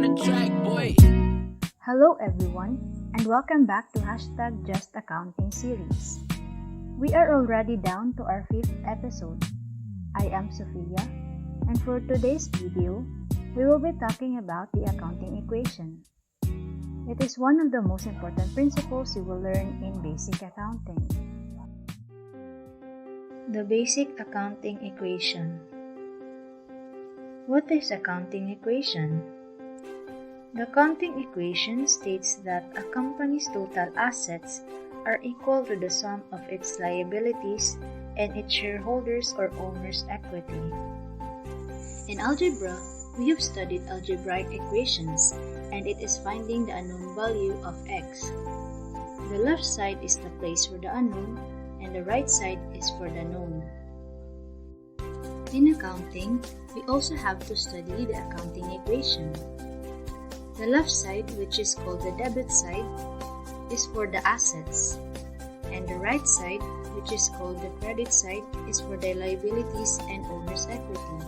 on the track, boy. Hello everyone, and welcome back to #JustAccounting series. We are already down to our 5th episode. I am Sophia, and for today's video, we will be talking about the accounting equation. It is one of the most important principles you will learn in basic accounting. The basic accounting equation. What is accounting equation? The accounting equation states that a company's total assets are equal to the sum of its liabilities and its shareholders or owners' equity. In algebra, we have studied algebraic equations, and it is finding the unknown value of x. The left side is the place for the unknown, and the right side is for the known. In accounting, we also have to study the accounting equation. The left side, which is called the debit side, is for the assets, and the right side, which is called the credit side, is for the liabilities and owner's equity.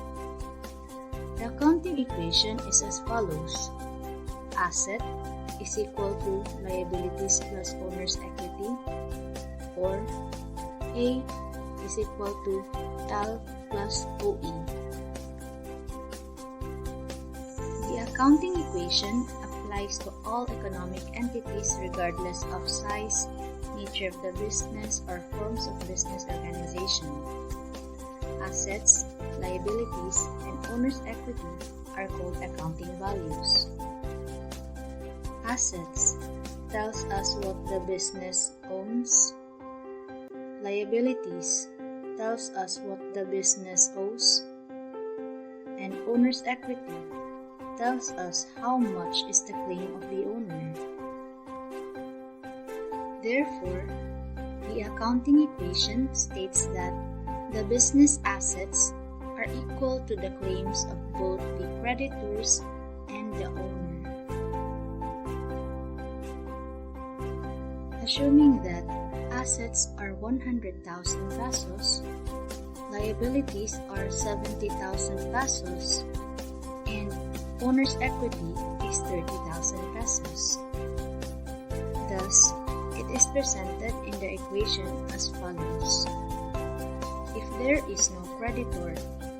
The accounting equation is as follows. Asset is equal to liabilities plus owner's equity, or A is equal to TAL plus OE. The accounting equation applies to all economic entities regardless of size, nature of the business, or forms of business organization. Assets, liabilities, and owner's equity are called accounting values. Assets tells us what the business owns. Liabilities tells us what the business owes. And owner's equity tells us how much is the claim of the owner. Therefore, the accounting equation states that the business assets are equal to the claims of both the creditors and the owner. Assuming that assets are 100,000 pesos, liabilities are 70,000 pesos, and owner's equity is 30,000 pesos. Thus, it is presented in the equation as follows. If there is no creditor,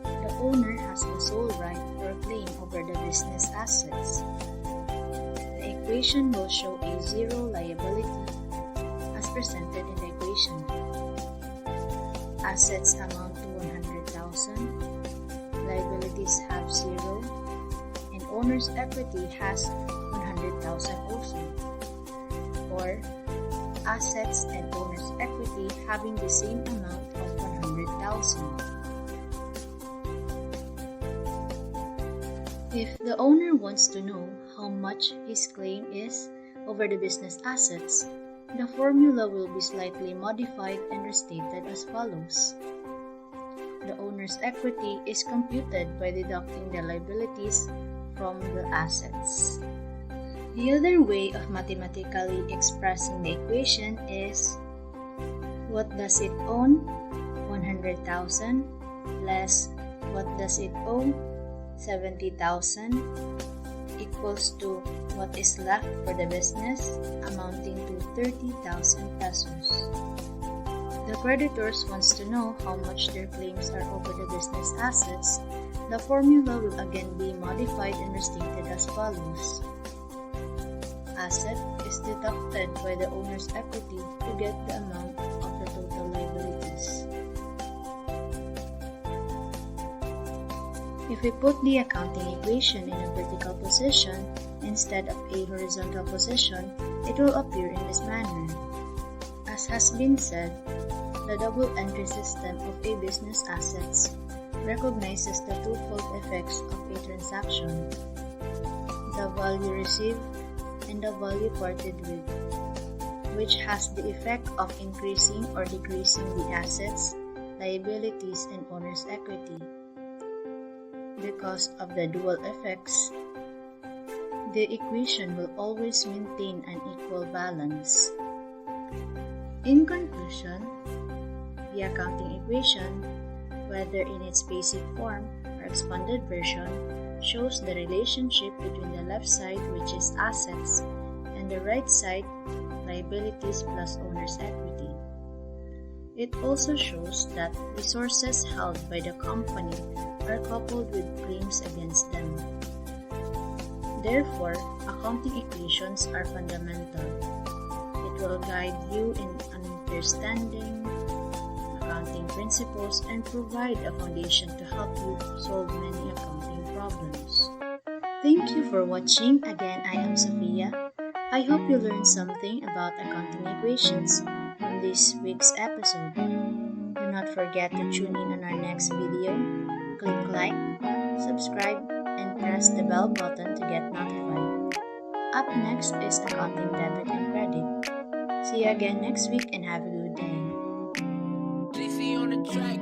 the owner has the sole right or claim over the business assets. The equation will show a zero liability as presented in the equation. Assets amount to 100,000, liabilities have 0, and owner's equity has 100,000 also. Or, assets and owner's equity having the same amount of 100,000. If the owner wants to know how much his claim is over the business assets, the formula will be slightly modified and restated as follows. The owner's equity is computed by deducting the liabilities from the assets. The other way of mathematically expressing the equation is what does it own? 100,000 less what does it owe? 70,000 equals to what is left for the business, amounting to 30,000 pesos. The creditors wants to know how much their claims are over the business assets. The formula will again be modified and restated as follows. Asset is deducted by the owner's equity to get the amount of the total liabilities. If we put the accounting equation in a vertical position instead of a horizontal position, it will appear in this manner. As has been said, the double entry system of a business assets recognizes the twofold effects of a transaction, the value received and the value parted with, which has the effect of increasing or decreasing the assets, liabilities, and owner's equity. Because of the dual effects, the equation will always maintain an equal balance. In conclusion, the accounting equation, whether in its basic form or expanded version, shows the relationship between the left side, which is assets, and the right side, liabilities plus owner's equity. It also shows that resources held by the company are coupled with claims against them. Therefore, accounting equations are fundamental. It will guide you in understanding accounting principles and provide a foundation to help you solve many accounting problems. Thank you for watching. Again, I am Sophia. I hope you learned something about accounting equations from this week's episode. Do not forget to tune in on our next video. Click like, subscribe, and press the bell button to get notified. Up next is accounting debit and credit. See you again next week and have a good day. JC on the track.